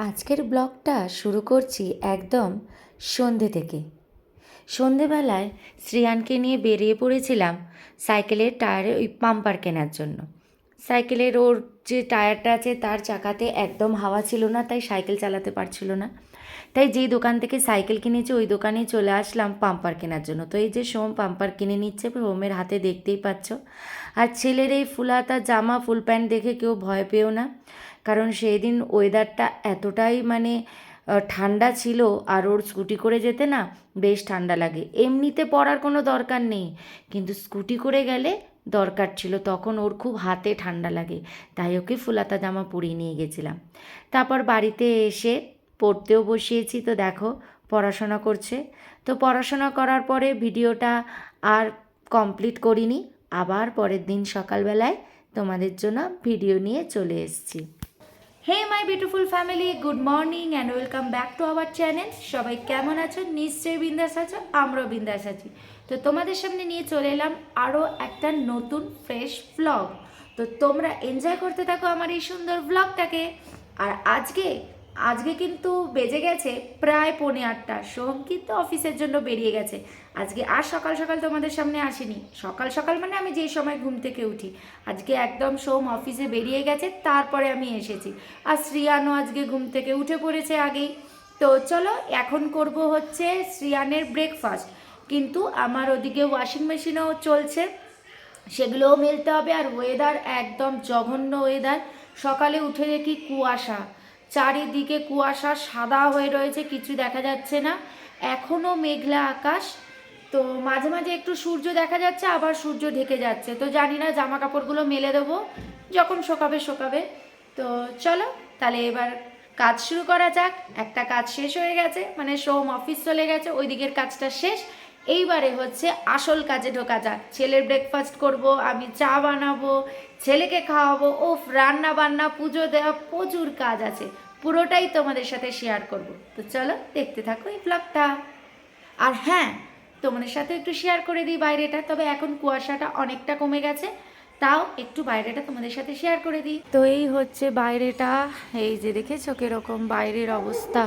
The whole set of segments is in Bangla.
আজকের ব্লগটা শুরু করছি একদম সন্ধে থেকে। সন্ধেবেলায় শ্রিয়ানকে নিয়ে বেরিয়ে পড়েছিলাম সাইকেলের টায়ারে ওই পাম্পার কেনার জন্য। সাইকেলের ওর যে টায়ারটা আছে তার চাকাতে একদম হাওয়া ছিল না, তাই সাইকেল চালাতে পারছিল না। তাই যেই দোকান থেকে সাইকেল কিনেছি ওই দোকানেই চলে আসলাম পাম্পার কেনার জন্য। তো এই যে সোম পাম্পার কিনে নিচ্ছে, সোমের হাতে দেখতেই পাচ্ছ। আর ছেলের এই ফুলহাতা জামা ফুল প্যান্ট দেখে কেউ ভয় পেও না, কারণ সেই দিন ওয়েদারটা এতটাই ঠান্ডা ছিল, আর ওর স্কুটি করে যেতে না বেশ ঠান্ডা লাগে। এমনিতে পরার কোনো দরকার নেই, কিন্তু স্কুটি করে গেলে দরকার ছিল, তখন ওর খুব হাতে ঠান্ডা লাগে, তাই ওকে ফুলাতা জামা পরিয়ে নিয়ে গেছিলাম। তারপর বাড়িতে এসে পড়তেও বসিয়েছি, তো দেখো পড়াশোনা করছে। তো পড়াশোনা করার পরে ভিডিওটা আর কমপ্লিট করিনি, আবার পরের দিন সকালবেলায় তোমাদের জন্য ভিডিও নিয়ে চলে এসেছি। Hey my beautiful family, good morning and welcome back to our channel. সবাই কেমন আছো? নিশ্চয়ই বিন্দাস আছো, আমরাও বিন্দাস আছি। তো তোমাদের সামনে নিয়ে চলে এলাম আরও একটা নতুন ফ্রেশ ব্লগ। তো তোমরা এনজয় করতে থাকো আমার এই সুন্দর ব্লগটাকে। আর আজকে আজকে কিন্তু বেজে গেছে প্রায় 8:45। সোহম কিন্তু অফিসের জন্য বেরিয়ে গেছে। আজকে আর সকাল সকাল তোমাদের সামনে আসিনি। সকাল সকাল মানে আমি যেই সময় ঘুম থেকে উঠি, আজকে একদম সোম অফিসে বেরিয়ে গেছে, তারপরে আমি এসেছি। আর শ্রিয়ানও আজকে ঘুম থেকে উঠে পড়েছে আগেই। তো চলো এখন করব হচ্ছে শ্রিয়ানের ব্রেকফাস্ট। কিন্তু আমার ওদিকে ওয়াশিং মেশিনও চলছে, সেগুলোও মেলতে হবে। আর ওয়েদার একদম জঘন্য ওয়েদার। সকালে উঠে দেখি কুয়াশা, চারিদিকে কুয়াশা সাদা হয়ে রয়েছে, কিছু দেখা যাচ্ছে না। এখনও মেঘলা আকাশ। তো মাঝে মাঝে একটু সূর্য দেখা যাচ্ছে, আবার সূর্য ঢেকে যাচ্ছে। তো জানি না, জামা কাপড়গুলো মেলে দেবো যখন শোকাবে শোকাবে। তো চলো তাহলে এবার কাজ শুরু করা যাক। একটা কাজ শেষ হয়ে গেছে, মানে সোম অফিস চলে গেছে, ওই দিকের কাজটা শেষ। এইবারে হচ্ছে আসল কাজে ঢোকা যাক। ছেলের ব্রেকফাস্ট করব, আমি চা বানাবো, ছেলেকে খাওয়াবো, ও রান্না বান্না পুজো দেওয়া, প্রচুর কাজ আছে। পুরোটাই তোমাদের সাথে শেয়ার করব। তো চলো দেখতে থাকো এই ব্লগটা। আর হ্যাঁ, তোমাদের সাথে একটু শেয়ার করে দিই বাইরেটা। তবে এখন কুয়াশাটা অনেকটা কমে গেছে, তাও একটু বাইরেটা তোমাদের সাথে শেয়ার করে দিই। তো এই হচ্ছে বাইরেটা, এই যে দেখেছো কিরকম বাইরের অবস্থা।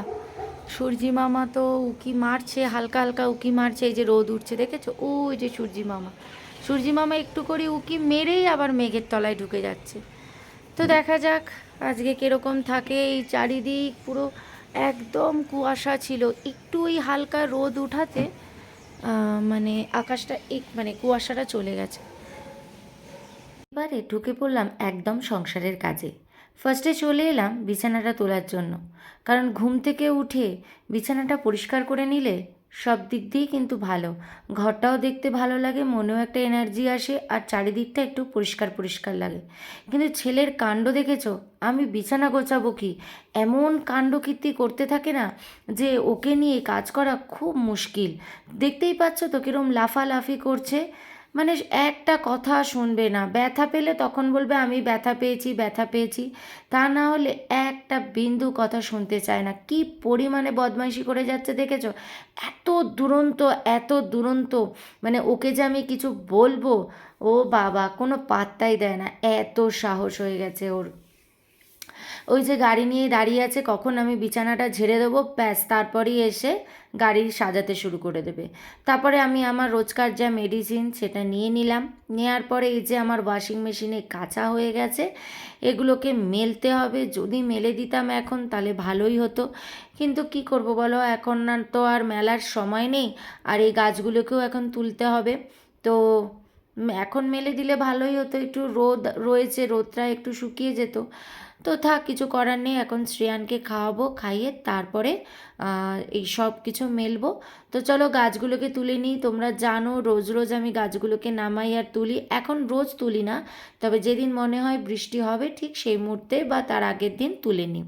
সূর্যি মামা তো উকি মারছে, হালকা হালকা উকি মারছে। এই যে রোদ উঠছে দেখেছো, ওই যে সূর্যি মামা একটু করে উকি মেরেই আবার মেঘের তলায় ঢুকে যাচ্ছে। তো দেখা যাক আজকে কীরকম থাকে। এই চারিদিক পুরো একদম কুয়াশা ছিল, একটু ওই হালকা রোদ উঠাতে আকাশটা কুয়াশাটা চলে গেছে। এবারে ঢুকে পড়লাম একদম সংসারের কাজে। ফার্স্টে চলে এলাম বিছানাটা তোলার জন্য, কারণ ঘুম থেকে উঠে বিছানাটা পরিষ্কার করে নিলে সব দিক দিয়েই কিন্তু ভালো। ঘরটাও দেখতে ভালো লাগে, মনেও একটা এনার্জি আসে, আর চারিদিকটা একটু পরিষ্কার পরিষ্কার লাগে। কিন্তু ছেলের কাণ্ড দেখেছো, আমি বিছানা গোছাবো কি, এমন কাণ্ডকীর্তি করতে থাকে না যে ওকে নিয়ে কাজ করা খুব মুশকিল। দেখতেই পাচ্ছ তো কিরম লাফালাফি করছে, মানে একটা কথা শুনবে না। ব্যথা পেলে তখন বলবে আমি ব্যথা পেয়েছি ব্যথা পেয়েছি, তা না হলে একটা বিন্দু কথা শুনতে চায় না। কি পরিমাণে বদমাইশি করে যাচ্ছে দেখেছো, এত দুরন্ত এত দুরন্ত, মানে ওকে যে আমি কিছু বলবো, ও বাবা কোনো পাত্তাই দেয় না, এত সাহস হয়ে গেছে ওর। ওই যে গাড়ি নিয়ে দাঁড়িয়ে আছে, কখন আমি বিছানাটা ঝেড়ে দেবো ব্যাস, তারপরেই এসে গাড়ি সাজাতে শুরু করে দেবে। তারপরে আমি আমার রোজকার যা মেডিসিন সেটা নিয়ে নিলাম। নেওয়ার পরে এই যে আমার ওয়াশিং মেশিনে কাঁচা হয়ে গেছে, এগুলোকে মেলতে হবে। যদি মেলে দিতাম এখন তাহলে ভালোই হতো, কিন্তু কি করব বলো, এখন না তো আর মেলার সময় নেই। আর এই গাছগুলোকেও এখন তুলতে হবে। তো এখন মেলে দিলে ভালোই হতো, একটু রোদ রয়েছে, রোদটা একটু শুকিয়ে যেত। তো থাক, কিছু করার নেই। এখন শ্রেয়ানকে খাওয়াবো, খাইয়ে তারপরে এই সব কিছু মেলবো। তো চলো গাছগুলোকে তুলে নিই। তোমরা জানো রোজ রোজ আমি গাছগুলোকে নামাই আর তুলি। এখন রোজ তুলি না, তবে যেদিন মনে হয় বৃষ্টি হবে ঠিক সেই মুহূর্তে বা তার আগের দিন তুলে নিই।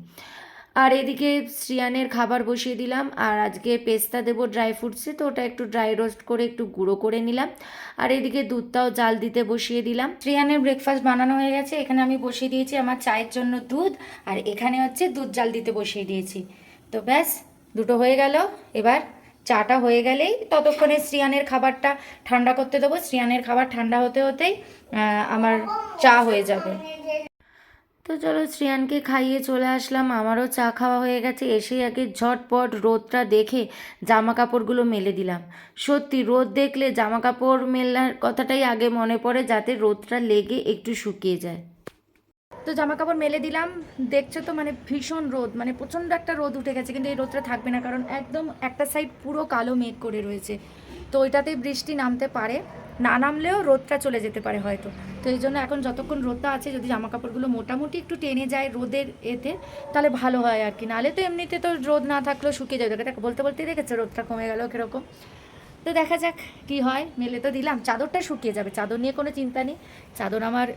আর এদিকে শ্রিয়ানের খাবার বসিয়ে দিলাম। আর আজকে পেস্তা দেবো ড্রাই ফ্রুটসে, তো ওটা একটু ড্রাই রোস্ট করে একটু গুঁড়ো করে নিলাম। আর এদিকে দুধটাও জাল দিতে বসিয়ে দিলাম। শ্রিয়ানের ব্রেকফাস্ট বানানো হয়ে গেছে। এখানে আমি বসিয়ে দিয়েছি আমার চায়ের জন্য দুধ, আর এখানে হচ্ছে দুধ জাল দিতে বসিয়ে দিয়েছি। তো ব্যাস দুটো হয়ে গেল। এবার চাটা হয়ে গেলেই ততক্ষণে শ্রিয়ানের খাবারটা ঠান্ডা করতে দেবো। শ্রিয়ানের খাবার ঠান্ডা হতে হতেই আমার চা হয়ে যাবে। তো তো চলো শ্রেয়ানকে খাইয়ে চলে আসলাম, আমারও চা খাওয়া হয়ে গেছে। এসেই আগে ঝটপট রোদটা দেখে জামা কাপড়গুলো মেলে দিলাম। সত্যি রোদ দেখলে জামা কাপড় মেলার কথাটাই আগে মনে পড়ে, যাতে রোদটা লেগে একটু শুকিয়ে যায়। তো জামা কাপড় মেলে দিলাম, দেখছো তো মানে ভীষণ রোদ, মানে প্রচণ্ড একটা রোদ উঠে গেছে, কিন্তু এই রোদটা থাকবে না, কারণ একদম একটা সাইড পুরো কালো মেঘ করে রয়েছে। তো ওইটাতেই বৃষ্টি নামতে পারে, না নামলেও রোদটা চলে যেতে পারে হয়তো। তো এই জন্য এখন যতক্ষণ রোদটা আছে, যদি জামা কাপড়গুলো মোটামুটি একটু টেনে যায় রোদের এতে, তাহলে ভালো হয় আর কি। নাহলে তো এমনিতে তো রোদ না থাকলেও শুকিয়ে যাবে। দেখো বলতে বলতেই দেখেছো রোদটা কমে গেল কীরকম। তো দেখা যাক কি হয়, মেলে তো দিলাম, চাদরটা শুকিয়ে যাবে, চাদর নিয়ে কোনো চিন্তা নেই। চাদর আমার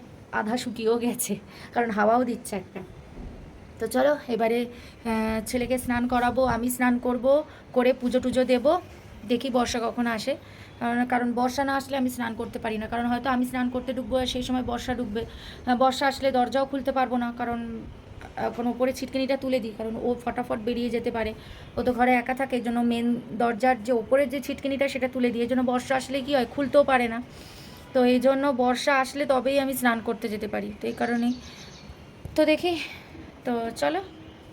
আধা শুকিয়েও গেছে, কারণ হাওয়াও দিচ্ছে একটা। তো চলো এবারে ছেলেকে স্নান করাবো, আমি স্নান করব, করে পুজো টুজো দেবো। দেখি বর্ষা কখন আসে, কারণ বর্ষা না আসলে আমি স্নান করতে পারি না, কারণ হয়তো আমি স্নান করতে ঢুকবো আর সেই সময় বর্ষা ঢুকবে। বর্ষা আসলে দরজাও খুলতে পারবো না, কারণ এখন ওপরে ছিটকিনিটা তুলে দিই, কারণ ও ফটাফট বেরিয়ে যেতে পারে। ও তো ঘরে একা থাকে, এই জন্য মেন দরজার যে ওপরের যে ছিটকিনিটা সেটা তুলে দিই। এই জন্য বর্ষা আসলে কী হয়, খুলতেও পারে না। তো এই জন্য বর্ষা আসলে তবেই আমি স্নান করতে যেতে পারি, তো এই কারণেই। তো দেখি, তো চলো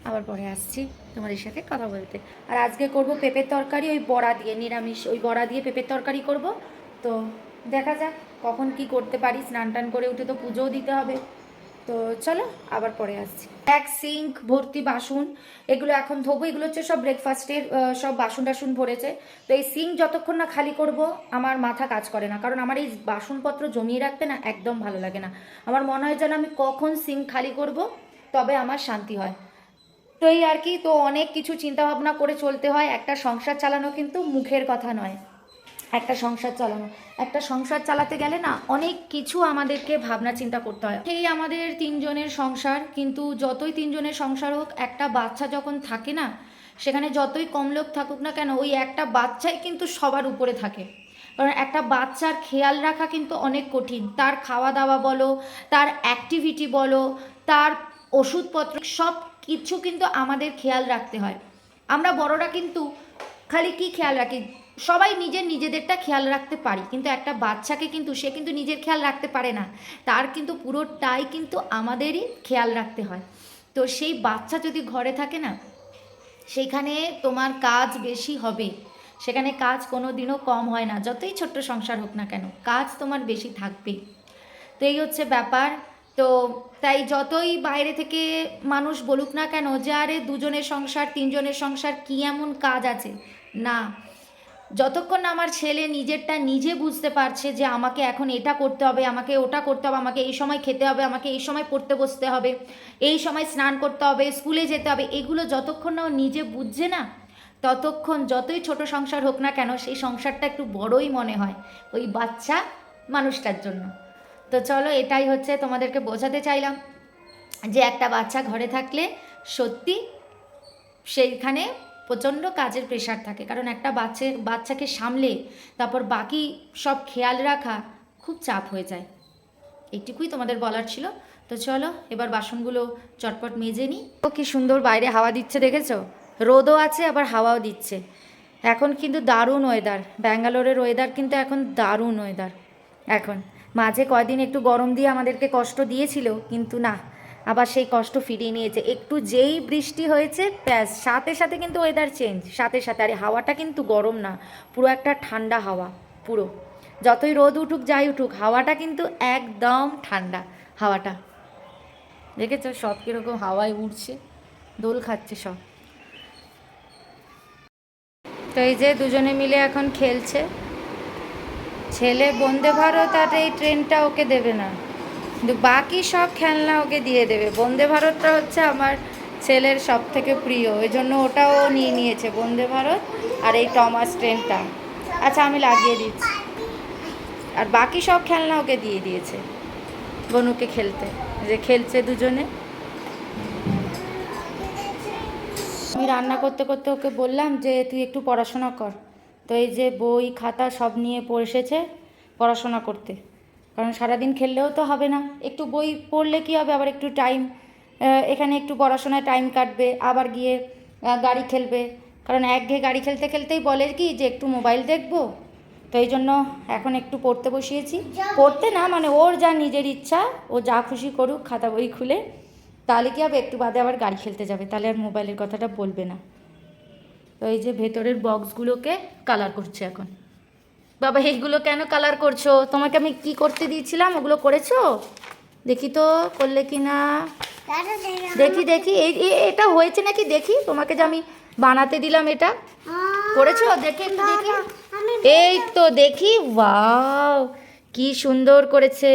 আবার পরে আসছি তোমাদের সাথে কথা বলতে। আর আজকে করব পেঁপের তরকারি, ওই বড়া দিয়ে, নিরামিষ ওই বড়া দিয়ে পেঁপের তরকারি করব। তো দেখা যাক কখন কি করতে পারি, স্নান টান করে উঠে তো পুজোও দিতে হবে। তো চলো আবার পরে আসছি। এক সিঙ্ক ভর্তি বাসন, এগুলো এখন ধোবো। এগুলো হচ্ছে সব ব্রেকফাস্টের সব বাসন টাসন ভরেছে। তো এই সিঙ্ক যতক্ষণ না খালি করব আমার মাথা কাজ করে না, কারণ আমার এই বাসনপত্র জমিয়ে রাখতে না একদম ভালো লাগে না। আমার মনে হয় যেন আমি কখন সিঙ্ক খালি করব তবে আমার শান্তি হয়। তো এই আর কি, তো অনেক কিছু চিন্তা ভাবনা করে চলতে হয়। একটা সংসার চালানো কিন্তু মুখের কথা নয়। একটা সংসার চালাতে গেলে না অনেক কিছু আমাদেরকে ভাবনা চিন্তা করতে হয়। সেই আমাদের তিনজনের সংসার, কিন্তু যতই তিনজনের সংসার হোক, একটা বাচ্চা যখন থাকে না, সেখানে যতই কম লোক থাকুক না কেন, ওই একটা বাচ্চাই কিন্তু সবার উপরে থাকে। কারণ একটা বাচ্চার খেয়াল রাখা কিন্তু অনেক কঠিন। তার খাওয়া দাওয়া বলো, তার অ্যাক্টিভিটি বলো, তার ওষুধপত্র, সব কিছু কিন্তু আমাদের খেয়াল রাখতে হয়। আমরা বড়রা কিন্তু খালি কি খেয়াল রাখি, সবাই নিজেদেরটা খেয়াল রাখতে পারি, কিন্তু একটা বাচ্চাকে কিন্তু সে কিন্তু নিজের খেয়াল রাখতে পারে না, তার কিন্তু পুরোটাই কিন্তু আমাদেরই খেয়াল রাখতে হয়। তো সেই বাচ্চা যদি ঘরে থাকে না, সেইখানে তোমার কাজ বেশি হবে, সেখানে কাজ কোনো দিনও কম হয় না। যতই ছোট্ট সংসার হোক না কেন, কাজ তোমার বেশি থাকবে। তো এই হচ্ছে ব্যাপার। তো তাই যতই বাইরে থেকে মানুষ বলুক না কেন যে আরে দুজনের সংসার তিনজনের সংসার কী এমন কাজ আছে, না, যতক্ষণ না আমার ছেলে নিজেরটা নিজে বুঝতে পারছে যে আমাকে এখন এটা করতে হবে, আমাকে ওটা করতে হবে, আমাকে এই সময় খেতে হবে, আমাকে এই সময় পড়তে বসতে হবে, এই সময় স্নান করতে হবে, স্কুলে যেতে হবে, এগুলো যতক্ষণ না ও নিজে বুঝছে না, ততক্ষণ যতই ছোট সংসার হোক না কেন, সেই সংসারটা একটু বড়ই মনে হয় ওই বাচ্চা মানুষটার জন্য। তো চলো এটাই হচ্ছে তোমাদেরকে বোঝাতে চাইলাম, যে একটা বাচ্চা ঘরে থাকলে সত্যি সেইখানে প্রচণ্ড কাজের প্রেশার থাকে, কারণ একটা বাচ্চাকে সামলে তারপর বাকি সব খেয়াল রাখা খুব চাপ হয়ে যায়। এইটুকুই তোমাদের বলার ছিল। তো চলো এবার বাসনগুলো চটপট মেজে নিই। ও কি সুন্দর বাইরে হাওয়া দিচ্ছে, দেখেছো? রোদও আছে আবার হাওয়াও দিচ্ছে। এখন কিন্তু দারুণ ওয়েদার, ব্যাঙ্গালোরের ওয়েদার কিন্তু এখন দারুণ ওয়েদার। এখন মাঝে কয়দিন একটু গরম দিয়ে আমাদেরকে কষ্ট দিয়েছিল, কিন্তু না, আবার সেই কষ্ট ফিরিয়ে নিয়েছে। একটু যেই বৃষ্টি হয়েছে ব্যাস সাথে সাথে কিন্তু ওয়েদার চেঞ্জ, সাথে সাথে। আর হাওয়াটা কিন্তু গরম না, পুরো একটা ঠান্ডা হাওয়া পুরো। যতই রোদ উঠুক যাই উঠুক, হাওয়াটা কিন্তু একদম ঠান্ডা হাওয়াটা। দেখেছো সব কীরকম হাওয়ায় উঠছে, দোল খাচ্ছে সব। তো এই যে দুজনে মিলে এখন খেলছে। ছেলে বন্দে ভারত আর এই ট্রেনটা ওকে দেবে না, কিন্তু বাকি সব খেলনা ওকে দিয়ে দেবে। বন্দে ভারতটা হচ্ছে আমার ছেলের সব থেকে প্রিয়, ওই জন্য ওটাও নিয়ে নিয়েছে, বন্দে ভারত আর এই টমাস ট্রেনটা। আচ্ছা আমি লাগিয়ে দিচ্ছি। আর বাকি সব খেলনা ওকে দিয়ে দিয়েছে বনুকে খেলতে, যে খেলছে দুজনে। আমি রান্না করতে করতে ওকে বললাম যে তুই একটু পড়াশোনা কর। তো এই যে বই খাতা সব নিয়ে বসেছে পড়াশোনা করতে, কারণ সারাদিন খেললেও তো হবে না, একটু বই পড়লে কী হবে, আবার একটু টাইম এখানে একটু পড়াশোনায় টাইম কাটবে, আবার গিয়ে গাড়ি খেলবে। কারণ একঘেয়ে গাড়ি খেলতে খেলতেই বলে কি যে একটু মোবাইল দেখবো। তো এই জন্য এখন একটু পড়তে বসিয়েছি। পড়তে না মানে ওর যা নিজের ইচ্ছা, ও যা খুশি করুক খাতা বই খুলে, তাহলে কি হবে, একটু বাদে আবার গাড়ি খেলতে যাবে, তাহলে আর মোবাইলের কথাটা বলবে না। তো এই যে ভেতরের বক্সগুলোকে কালার করছে এখন। বাবা এইগুলো কেন কালার করছো? তোমাকে আমি কি করতে দিয়েছিলাম, ওগুলো করেছো? দেখি তো করলে কি না, দেখি দেখি এটা হয়েছে নাকি দেখি। তোমাকে যে আমি বানাতে দিলাম এটা করেছো দেখি, একটু দেখি। এই তো দেখি, ওয়াও কি সুন্দর করেছে।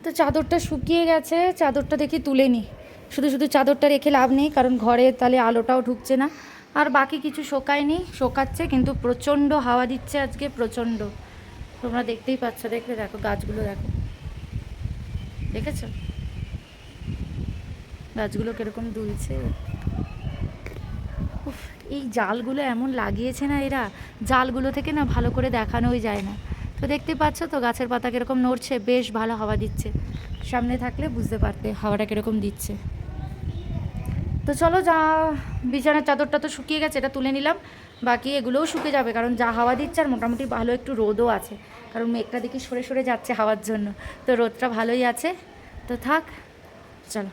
তো চাদরটা শুকিয়ে গেছে, চাদরটা দেখি তুলে নি। শুধু শুধু চাদরটা রেখে লাভ নেই, কারণ ঘরে তাহলে আলোটাও ঢুকছে না। আর বাকি কিছু শোকায়নি, শোকাচ্ছে কিন্তু প্রচণ্ড হাওয়া দিচ্ছে আজকে, প্রচণ্ড। তোমরা দেখতেই পাচ্ছ, দেখলে দেখো গাছগুলো দেখো, দেখেছো গাছগুলো কীরকম দুলছে। উফ, এই জালগুলো এমন লাগিয়েছে না এরা, জালগুলো থেকে না ভালো করে দেখানোই যায় না। তো দেখতে পাচ্ছ তো গাছের পাতা কীরকম নড়ছে, বেশ ভালো হাওয়া দিচ্ছে। সামনে থাকলে বুঝতে পারতে হাওয়াটা কীরকম দিচ্ছে। তো চলো, যা বিছানার চাদরটা তো শুকিয়ে গেছে, এটা তুলে নিলাম। বাকি এগুলোও শুকে যাবে, কারণ যা হাওয়া দিচ্ছে, আর মোটামুটি ভালো একটু রোদও আছে, কারণ মেঘটা দেখি সরে সরে যাচ্ছে হাওয়ার জন্য, তো রোদটা ভালোই আছে। তো থাক, চলো।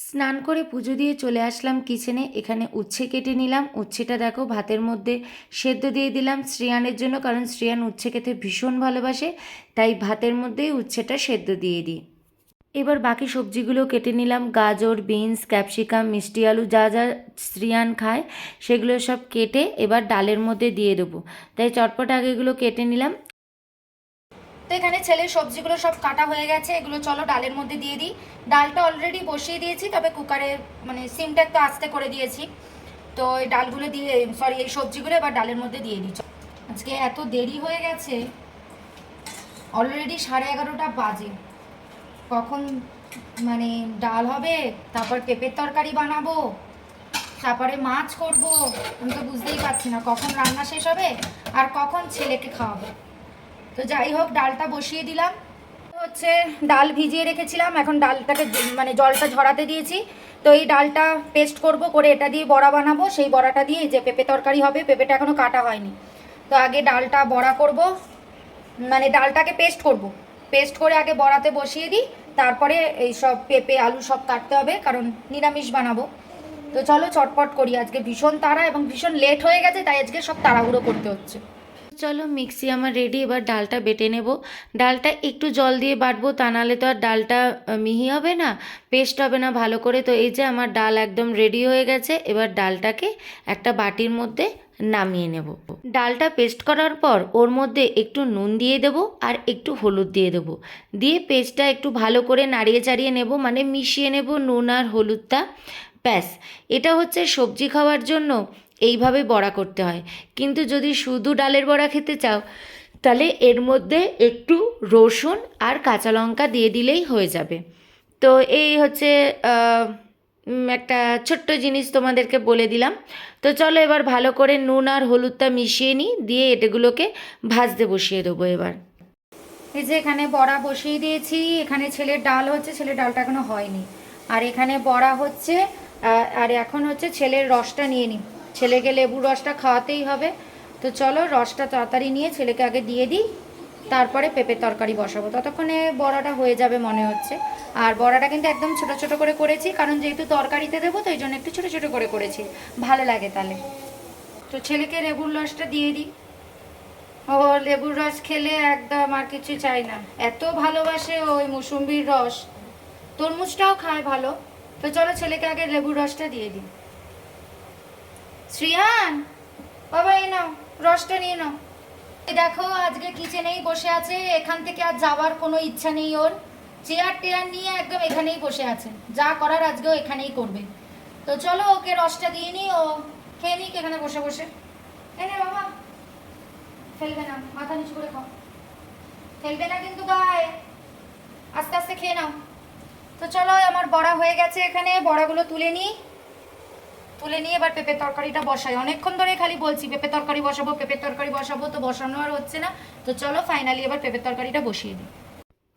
স্নান করে পুজো দিয়ে চলে আসলাম কিচেনে। এখানে উচ্ছে কেটে নিলাম। উচ্ছেটা দেখো ভাতের মধ্যে সেদ্ধ দিয়ে দিলাম শ্রেয়ানের জন্য, কারণ শ্রেয়ান উচ্ছে খেতে ভীষণ ভালোবাসে, তাই ভাতের মধ্যেই উচ্ছেটা সেদ্ধ দিয়ে দিই। এবার বাকি সবজিগুলো কেটে নিলাম, গাজর, বিনস, ক্যাপসিকাম, মিষ্টি আলু, যা যা শ্রিয়ান খায় সেগুলো সব কেটে এবার ডালের মধ্যে দিয়ে দেবো, তাই চটপট আগে এগুলো কেটে নিলাম। তো এখানে ছেলের সবজিগুলো সব কাটা হয়ে গেছে, এগুলো চলো ডালের মধ্যে দিয়ে দিই। ডালটা অলরেডি বসিয়ে দিয়েছি, তবে কুকারে মানে সিমটা একটু আস্তে করে দিয়েছি। তো এই ডালগুলো দিয়ে, সরি এই সবজিগুলো এবার ডালের মধ্যে দিয়ে দিই। আজকে এত দেরি হয়ে গেছে, অলরেডি 11:30 বাজে। কখন মানে ডাল হবে, তারপর পেঁপের তরকারি বানাবো, তারপরে মাছ করব, আমি তো বুঝতেই পারছি না কখন রান্না শেষ হবে আর কখন ছেলেকে খাওয়াবো। তো যাই হোক, ডালটা বসিয়ে দিলাম। হচ্ছে ডাল ভিজিয়ে রেখেছিলাম, এখন ডালটাকে মানে জলটা ঝরাতে দিয়েছি। তো এই ডালটা পেস্ট করব, করে এটা দিয়ে বড়া বানাবো, সেই বড়াটা দিয়ে যে পেঁপে তরকারি হবে। পেঁপেটা এখনও কাটা হয়নি, তো আগে ডালটা বড়া করব, মানে ডালটাকে পেস্ট করব, পেস্ট করে আগে বড়াতে বসিয়ে দিই, তারপরে এই সব পেঁপে আলু সব কাটতে হবে, কারণ নিরামিষ বানাবো। তো চলো চটপট করি, আজকে ভীষণ তাড়া এবং ভীষণ লেট হয়ে গেছে, তাই আজকে সব তাড়াহুড়ো করতে হচ্ছে। চলো মিক্সি আমার রেডি, এবার ডালটা বেটে নেব। ডালটা একটু জল দিয়ে বাটবো, তা নাহলে তো আর ডালটা মিহি হবে না, পেস্ট হবে না ভালো করে। তো এই যে আমার ডাল একদম রেডি হয়ে গেছে, এবার ডালটাকে একটা বাটির মধ্যে নামিয়ে নেব। ডালটা পেস্ট করার পর ওর মধ্যে একটু নুন দিয়ে দেব আর একটু হলুদ দিয়ে দেবো, দিয়ে পেস্টটা একটু ভালো করে নাড়িয়ে চাড়িয়ে নেব, মানে মিশিয়ে নেব নুন আর হলুদটা। ব্যাস, এটা হচ্ছে সবজি খাওয়ার জন্য এইভাবে বড়া করতে হয়। কিন্তু যদি শুধু ডালের বড়া খেতে চাও, তাহলে এর মধ্যে একটু রসুন আর কাঁচা লঙ্কা দিয়ে দিলেই হয়ে যাবে। তো এই হচ্ছে একটা ছোট্ট জিনিস তোমাদেরকে বলে দিলাম। তো চলো এবার ভালো করে নুন আর হলুদটা মিশিয়ে নিই, দিয়ে এটাগুলোকে ভাজতে বসিয়ে দেবো। এবার এই যে এখানে বড়া বসিয়ে দিয়েছি, এখানে ছেলের ডাল হচ্ছে, ছেলের ডালটা এখনো হয়নি, আর এখানে বড়া হচ্ছে। আর এখন হচ্ছে ছেলের রসটা নিয়ে নিই, ছেলেকে লেবুর রসটা খাওয়াতেই হবে। তো চলো রসটা তাড়াতাড়ি নিয়ে ছেলেকে আগে দিয়ে দিই, তারপরে পেঁপের তরকারি বসাবো, ততক্ষণে বড়াটা হয়ে যাবে মনে হচ্ছে। আর বড়াটা কিন্তু একদম ছোট ছোট করে করেছি, কারণ যেহেতু তরকারিতে দেবো, তো এই জন্য একটু ছোট ছোট করে করেছি, ভালো লাগে তাহলে। তো ছেলেকে লেবুর রসটা দিয়ে দিই, ও লেবুর রস খেলে একদম আর কিছু চাই না, এত ভালোবাসে ওই মুসুম্বির রস, তরমুজটাও খায় ভালো। তো চলো ছেলেকে আগে লেবুর রসটা দিয়ে দিই। শ্রিয়ান, বাবা এই নাও রসটা নিয়ে নাও। দেখো আজকে কিচেনেই বসে আছে, এখান থেকে আর যাওয়ার কোনো ইচ্ছা নেই ওর, চেয়ার টেয়ার নিয়ে একদম এখানেই বসে আছে, যা করার আজকেও এখানেই করবে। তো চলো ওকে রসটা দিয়ে নিই, ও খেয়ে নিক এখানে বসে বসে। এনে বাবা, ফেলবে না, মাথা নিচু করে খাও, ফেলবে না কিন্তু গায়ে, আস্তে আস্তে খেয়ে নাও। তো চলো আমার বড়া হয়ে গেছে, এখানে বড়াগুলো তুলে নিই, তুলে নিয়ে এবার পেঁপের তরকারিটা বসাই। অনেকক্ষণ ধরে খালি বলছি পেঁপের তরকারি বসাবো, পেঁপের তরকারি বসাবো, তো বসানো আর হচ্ছে না। তো চলো ফাইনালি এবার পেঁপের তরকারিটা বসিয়ে দিই।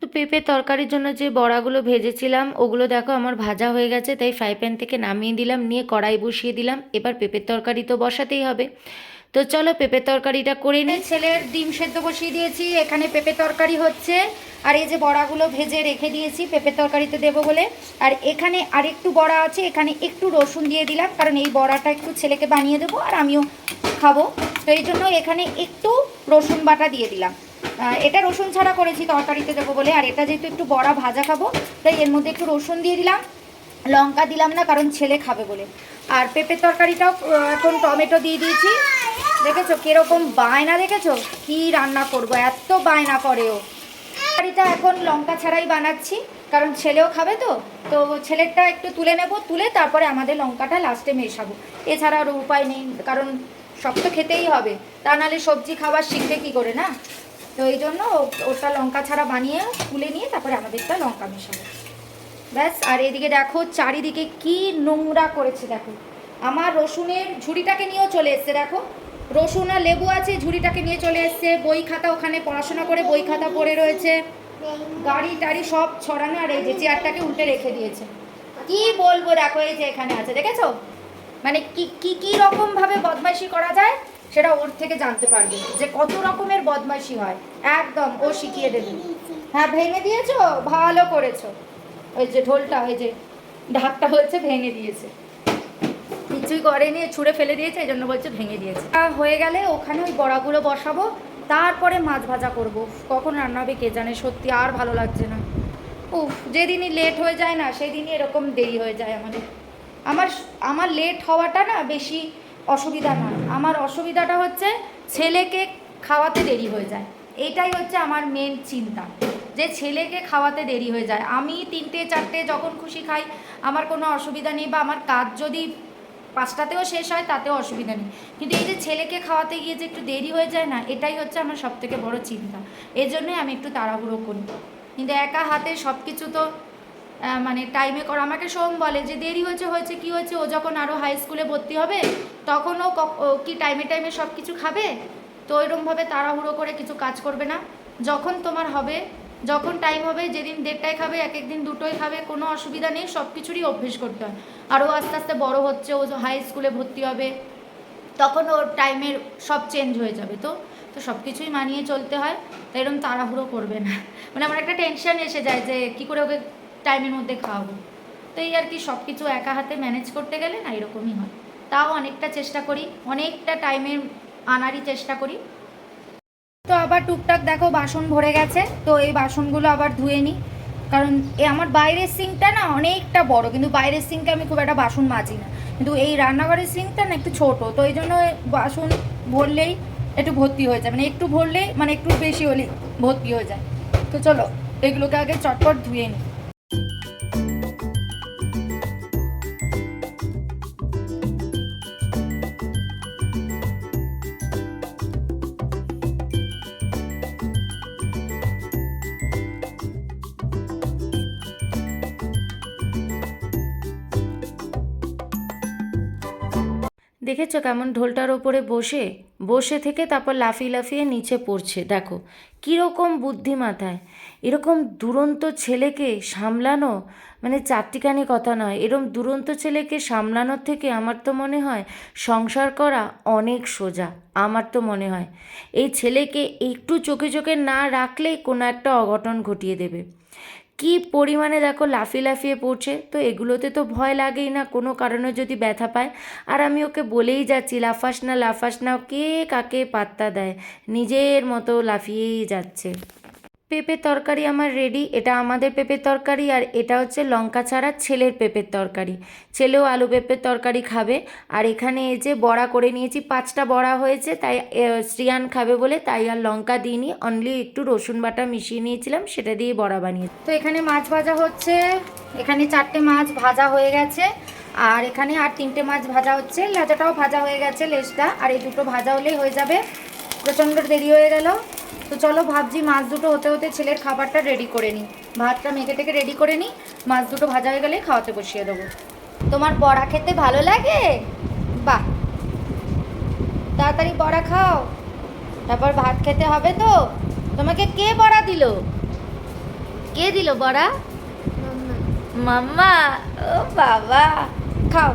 তো পেঁপের তরকারির জন্য যে বড়াগুলো ভেজেছিলাম, ওগুলো দেখো আমার ভাজা হয়ে গেছে, তাই ফ্রাই প্যান থেকে নামিয়ে দিলাম, নিয়ে কড়াই বসিয়ে দিলাম। এবার পেঁপের তরকারি তো বসাতেই হবে। তো চলো পেঁপে তরকারিটা করে নিই। ছেলের ডিম সেদ্ধ বসিয়ে দিয়েছি, এখানে পেঁপে তরকারি হচ্ছে, আর এই যে বড়াগুলো ভেজে রেখে দিয়েছি পেঁপে তরকারিতে দেবো বলে। আর এখানে আরেকটু বড়া আছে, এখানে একটু রসুন দিয়ে দিলাম, কারণ এই বড়াটা একটু ছেলেকে বানিয়ে দেবো আর আমিও খাবো, তো এই জন্য এখানে একটু রসুন বাটা দিয়ে দিলাম। এটা রসুন ছাড়া করেছি তরকারিতে দেবো বলে, আর এটা যেহেতু একটু বড়া ভাজা খাবো তাই এর মধ্যে একটু রসুন দিয়ে দিলাম, লঙ্কা দিলাম না কারণ ছেলে খাবে বলে। আর পেঁপের তরকারিটাও এখন টমেটো দিয়ে দিয়েছি। দেখেছো কীরকম বায়না, দেখেছো কি রান্না করব, এত বায়না করেও। তরকারিটা এখন লঙ্কা ছাড়াই বানাচ্ছি কারণ ছেলেও খাবে, তো ছেলেরটা একটু তুলে নেব, তুলে তারপরে আমাদের লঙ্কাটা লাস্টে মেশাবো, এছাড়া আর উপায় নেই, কারণ সব তো খেতেই হবে, তা নাহলে সবজি খাবার শিখবে কী করে না। তো এই জন্য ওটা লঙ্কা ছাড়া বানিয়ে তুলে নিয়ে তারপরে আমাদেরটা লঙ্কা মেশাবো, ব্যাস। আর এদিকে দেখো চারিদিকে কি নোংরা করেছে, দেখো আমার রসুনের ঝুড়িটাকে নিয়েও চলে এসছে, দেখো রসুন আর লেবু আছে, ঝুড়িটাকে নিয়ে চলে এসছে, বই খাতা ওখানে পড়াশোনা করে বই খাতা পড়ে রয়েছে, গাড়ি টাড়ি সব ছড়ানো, আর এই যে চেয়ারটাকে উল্টে রেখে দিয়েছে। কি বলবো, দেখো এই যে এখানে আছে, দেখেছো মানে কি রকম ভাবে বদমাইশি করা যায় সেটা ওর থেকে জানতে পারবে যে কত রকমের বদমাইশি হয়, একদম ও শিখিয়ে দেবে। হ্যাঁ ভেঙে দিয়েছো, ভালো করেছো, ওই যে ঢোলটা ওই যে ঢাকটা হচ্ছে ভেঙে দিয়েছে, কিছুই করেনি, ছুঁড়ে ফেলে দিয়েছে, এই জন্য বলছে ভেঙে দিয়েছে। হয়ে গেলে ওখানে ওই বড়াগুলো বসাবো, তারপরে মাছ ভাজা করব। কখন রান্না হবে কে জানে, সত্যি আর ভালো লাগছে না। যেদিনই লেট হয়ে যায় না সেদিনই এরকম দেরি হয়ে যায় আমাদের। আমার লেট হওয়াটা না বেশি অসুবিধা নয়, আমার অসুবিধাটা হচ্ছে ছেলেকে খাওয়াতে দেরি হয়ে যায়, এইটাই হচ্ছে আমার মেন চিন্তা, যে ছেলেকে খাওয়াতে দেরি হয়ে যায়। আমি 3টে 4টে যখন খুশি খাই, আমার কোনো অসুবিধা নেই, বা আমার কাজ যদি 5টাতেও শেষ হয় তাতেও অসুবিধা নেই, কিন্তু এই যে ছেলেকে খাওয়াতে গিয়ে যে একটু দেরি হয়ে যায় না, এটাই হচ্ছে আমার সবথেকে বড় চিন্তা, এই জন্যই আমি একটু তাড়াহুড়ো করি। কিন্তু একা হাতে সব কিছু তো মানে টাইমে করা। আমাকে সোম বলে যে দেরি হয়েছে কি হয়েছে, ও যখন আরও হাই স্কুলে ভর্তি হবে তখন ও কি টাইমে সব কিছু খাবে, তো ওইরকমভাবে তাড়াহুড়ো করে কিছু কাজ করবে না। যখন তোমার হবে, যখন টাইম হবে, যেদিন 1:30টায় খাবে, এক একদিন 2টোয় খাবে, কোনো অসুবিধা নেই, সব কিছুরই অভ্যেস করতে হয়। আর ও আস্তে আস্তে বড়ো হচ্ছে, ও হাই স্কুলে ভর্তি হবে, তখন ওর টাইমের সব চেঞ্জ হয়ে যাবে, তো সব কিছুই মানিয়ে চলতে হয়, তো এরকম তাড়াহুড়ো করবে না। মানে আমার একটা টেনশন এসে যায় যে কী করে ওকে টাইমের মধ্যে খাওয়াবো, তো এই আর কি, সব কিছু একা হাতে ম্যানেজ করতে গেলে না এরকমই হয়। তাও অনেকটা চেষ্টা করি, অনেকটা টাইমে আনারই চেষ্টা করি। তো আবার টুকটাক দেখো বাসন ভরে গেছে, তো এই বাসনগুলো আবার ধুয়ে নিই, কারণ আমার বাইরের সিঙ্কটা না অনেকটা বড়, কিন্তু বাইরের সিঙ্কে আমি খুব একটা বাসন মাজি না, কিন্তু এই রান্নাঘরের সিঙ্কটা না একটু ছোটো, তো এই জন্য বাসন ভরলেই একটু ভর্তি হয়ে যায়, মানে একটু ভরলেই মানে একটু বেশি হলেই ভর্তি হয়ে যায়। তো চলো এগুলোকে আগে চটপট ধুয়ে নিই। দেখেছো কেমন ঢোলটার ওপরে বসে থেকে তারপর লাফিয়ে নিচে পড়ছে, দেখো কীরকম বুদ্ধি মাথায়। এরকম দুরন্ত ছেলেকে সামলানো মানে চারটিখানি কথা নয়, এরকম দুরন্ত ছেলেকে সামলানোর থেকে আমার তো মনে হয় সংসার করা অনেক সোজা। আমার তো মনে হয় এই ছেলেকে একটু চোখে না রাখলেই কোনো একটা অঘটন ঘটিয়ে দেবে। কি পরিমাণে দেখো লাফিয়ে পড়ছে, তো এগুলোতে তো ভয় লাগেই না কোনো কারণে যদি ব্যথা পায়। আর আমি ওকে বলেই যাচ্ছি লাফাস না, কে কাকে পাত্তা দেয়, নিজের মতো লাফিয়েই যাচ্ছে। পেঁপের তরকারি আমার রেডি, এটা আমাদের পেঁপের তরকারি, আর এটা হচ্ছে লঙ্কা ছাড়া ছেলের পেঁপের তরকারি। ছেলেও আলু পেঁপের তরকারি খাবে। আর এখানে এই যে বড়া করে নিয়েছি, 5টা বড়া হয়েছে, তাই শ্রিয়ান খাবে বলে তাই আর লঙ্কা দিইনি, অনলি একটু রসুন বাটা মিশিয়ে নিয়েছিলাম, সেটা দিয়ে বড়া বানিয়েছি। তো এখানে মাছ ভাজা হচ্ছে, এখানে 4টে মাছ ভাজা হয়ে গেছে, আর এখানে আর 3টে মাছ ভাজা হচ্ছে, লেজাটাও ভাজা হয়ে গেছে, লেজটা, আর এই দুটো ভাজা হলেই হয়ে যাবে। প্রচণ্ড দেরি হয়ে গেল, তো চলো ভাবছি মাছ দুটো হতে ছেলের খাবারটা রেডি করে নিই, ভাতটা মেখে টেকে রেডি করে নিই, মাছ দুটো ভাজা হয়ে গেলে খাওয়াতে বসিয়ে দেবো। তোমার বড়া খেতে ভালো লাগে? বাহ, তাড়াতাড়ি বড়া খাও, তারপর ভাত খেতে হবে। তো তোমাকে কে বড়া দিল? কে দিল বড়া? মাম্মা। ও বাবা, খাও।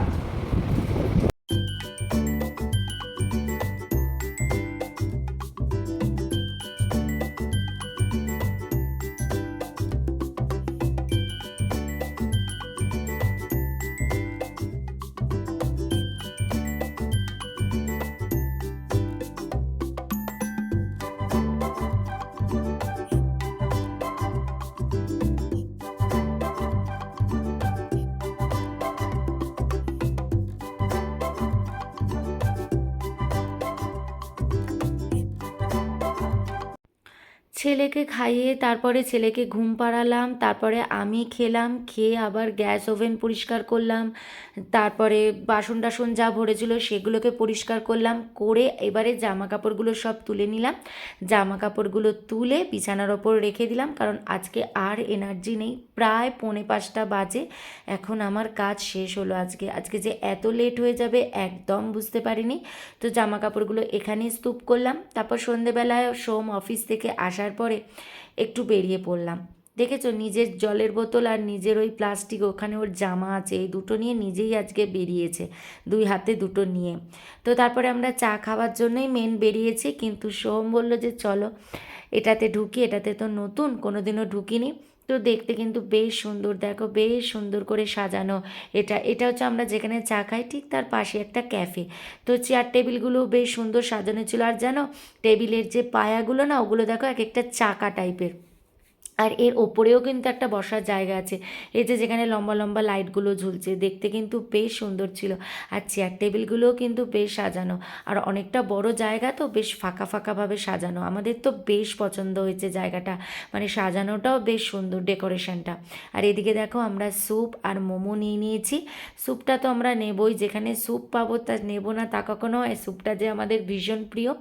ছেলেকে খাইয়ে তারপরে ছেলেকে ঘুম পাড়ালাম, তারপরে আমি খেলাম, খেয়ে আবার গ্যাস ওভেন পরিষ্কার করলাম, তারপরে বাসন টাসন যা ভরেছিল সেগুলোকে পরিষ্কার করলাম, করে এবারে জামা কাপড়গুলো সব তুলে নিলাম। জামা কাপড়গুলো তুলে বিছানার ওপর রেখে দিলাম, কারণ আজকে আর এনার্জি নেই। প্রায় 4:45 বাজে, এখন আমার কাজ শেষ হলো। আজকে আজকে যে এত লেট হয়ে যাবে একদম বুঝতে পারিনি। তো জামা কাপড়গুলো এখানেই স্তূপ করলাম। তারপর সন্ধেবেলায় সোম অফিস থেকে আসার পরে একটু বেরিয়ে পড়লাম। দেখেছো, নিজের জলের বোতল আর নিজের ওই প্লাস্টিক, ওখানে ওর জামা আছে, এই দুটো নিয়ে নিজেই আজকে বেরিয়েছে, 2 হাতে দুটো নিয়ে। তো তারপরে আমরা চা খাওয়ার জন্যই মেন বেরিয়েছি, কিন্তু সোম বলল যে চলো এটাতে ঢুকি, এটাতে তো নতুন, কোনো দিনও ঢুকিনি। তো দেখতে কিন্তু বেশ সুন্দর, দেখো বেশ সুন্দর করে সাজানো। এটা হচ্ছে আমরা যেখানে চা খাই ঠিক তার পাশে একটা ক্যাফে। তো চেয়ার টেবিলগুলো বেশ সুন্দর সাজানো ছিল, আর জানো টেবিলের যে পায়াগুলো না, ওগুলো দেখো এক একটা চাকা টাইপের। আর এর ওপরেও কিন্তু একটা বসার জায়গা আছে, এই যে যেখানে লম্বা লম্বা লাইটগুলো ঝুলছে, দেখতে কিন্তু বেশ সুন্দর ছিল। আর চেয়ার টেবিলগুলোও কিন্তু বেশ সাজানো, আর অনেকটা বড় জায়গা তো বেশ ফাঁকা ফাঁকাভাবে সাজানো। আমাদের তো বেশ পছন্দ হয়েছে জায়গাটা, মানে সাজানোটাও বেশ সুন্দর, ডেকোরেশনটা। আর এদিকে দেখো আমরা স্যুপ আর মোমো নিয়ে নিয়েছি। স্যুপটা তো আমরা নেবই, যেখানে স্যুপ পাবো তা নেবো না তা কখনো হয়। স্যুপটা যে আমাদের ভীষণ প্রিয়।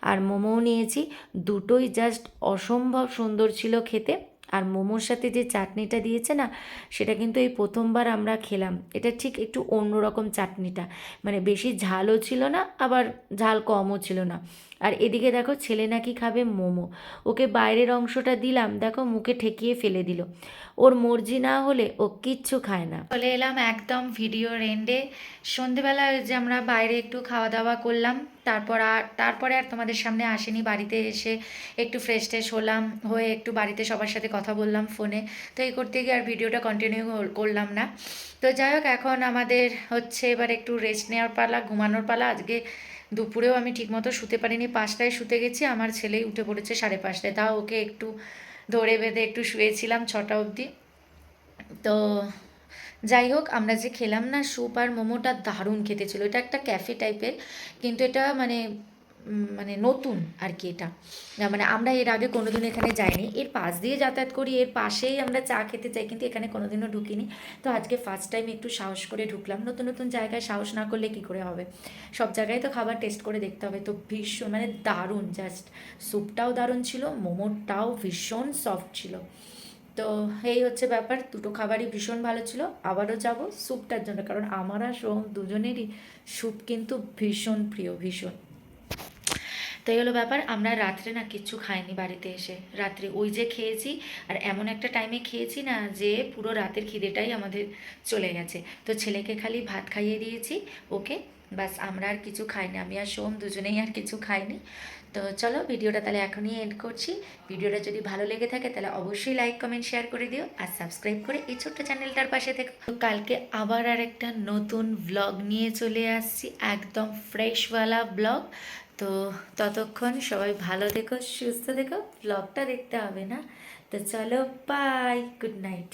আর মোমোও নিয়েছি, দুটোই জাস্ট অসম্ভব সুন্দর ছিল খেতে। আর মোমোর সাথে যে চাটনিটা দিয়েছে না, সেটা কিন্তু এই প্রথমবার আমরা খেলাম। এটা ঠিক একটু অন্যরকম চাটনিটা, মানে বেশি ঝালও ছিল না, আবার ঝাল কমও ছিল না। আর এদিকে দেখো ছেলে নাকি খাবে মোমো, ওকে বাইরের অংশটা দিলাম, দেখো মুখে ঠেকিয়ে ফেলে দিল। ওর মর্জি না হলে ও কিচ্ছু খায় না। চলে এলাম একদম ভিডিওর এন্ডে। সন্ধেবেলা ওই যে আমরা বাইরে একটু খাওয়া দাওয়া করলাম, তারপরে আর তোমাদের সামনে আসেনি। বাড়িতে এসে একটু ফ্রেশ ট্রেশ হলাম, হয়ে একটু বাড়িতে সবার সাথে কথা বললাম ফোনে। তো এই করতে গিয়ে আর ভিডিওটা কন্টিনিউ করলাম না। তো যাই হোক, এখন আমাদের হচ্ছে এবার একটু রেস্ট নেওয়ার পালা, ঘুমানোর পালা। আজকে দুপুরেও আমি ঠিকমতো শুতে পারিনি, 5টায় শুতে গেছি, আমার ছেলেই উঠে পড়েছে 5:30টায়। তাও ওকে একটু ধরে বেঁধে একটু শুয়েছিলাম 6টা অবধি। তো যাই হোক, আমরা যে খেলাম না স্যুপ আর মোমোটা, দারুণ খেতে ছিল। এটা একটা ক্যাফে টাইপের, কিন্তু এটা মানে নতুন আর কি। এটা মানে আমরা এর আগে কোনোদিন এখানে যাইনি, এর পাশ দিয়ে যাতায়াত করি, এর পাশেই আমরা চা খেতে চাই, কিন্তু এখানে কোনোদিনও ঢুকিনি। তো আজকে ফার্স্ট টাইম একটু সাহস করে ঢুকলাম। নতুন নতুন জায়গায় সাহস না করলে কি করে হবে, সব জায়গায় তো খাবার টেস্ট করে দেখতে হবে। তো ভীষণ মানে দারুণ, জাস্ট স্যুপটাও দারুণ ছিল, মোমোটাও ভীষণ সফট ছিল। তো এই হচ্ছে ব্যাপার, দুটো খাবারই ভীষণ ভালো ছিল। আবারও যাব স্যুপটার জন্য, কারণ আমার আর সোম দুজনেরই স্যুপ কিন্তু ভীষণ প্রিয়, ভীষণ। তো এই হলো ব্যাপার। আমরা রাত্রে না কিচ্ছু খাইনি বাড়িতে এসে, রাত্রে ওই যে খেয়েছি, আর এমন একটা টাইমে খেয়েছি না যে পুরো রাতের খিদেটাই আমাদের চলে গেছে। তো ছেলেকে খালি ভাত খাইয়ে দিয়েছি, ওকে, বাস। আমরা আর কিছু খাইনি, আমি আর সোম দুজনেই আর কিছু খাইনি। তো চলো ভিডিওটা তাহলে এখনই এন্ড করছি। ভিডিওটা যদি ভালো লেগে থাকে তাহলে অবশ্যই লাইক কমেন্ট শেয়ার করে দিও, আর সাবস্ক্রাইব করে এই ছোট্ট চ্যানেলটার পাশে থেকো। কালকে আবার আর একটা নতুন ব্লগ নিয়ে চলে আসছি, একদম ফ্রেশওয়ালা ব্লগ। তো ততক্ষণ সবাই ভালো থেকো, সুস্থ থেকো। ব্লগটা দেখতে হবে না। তো চলো, বাই, গুড নাইট।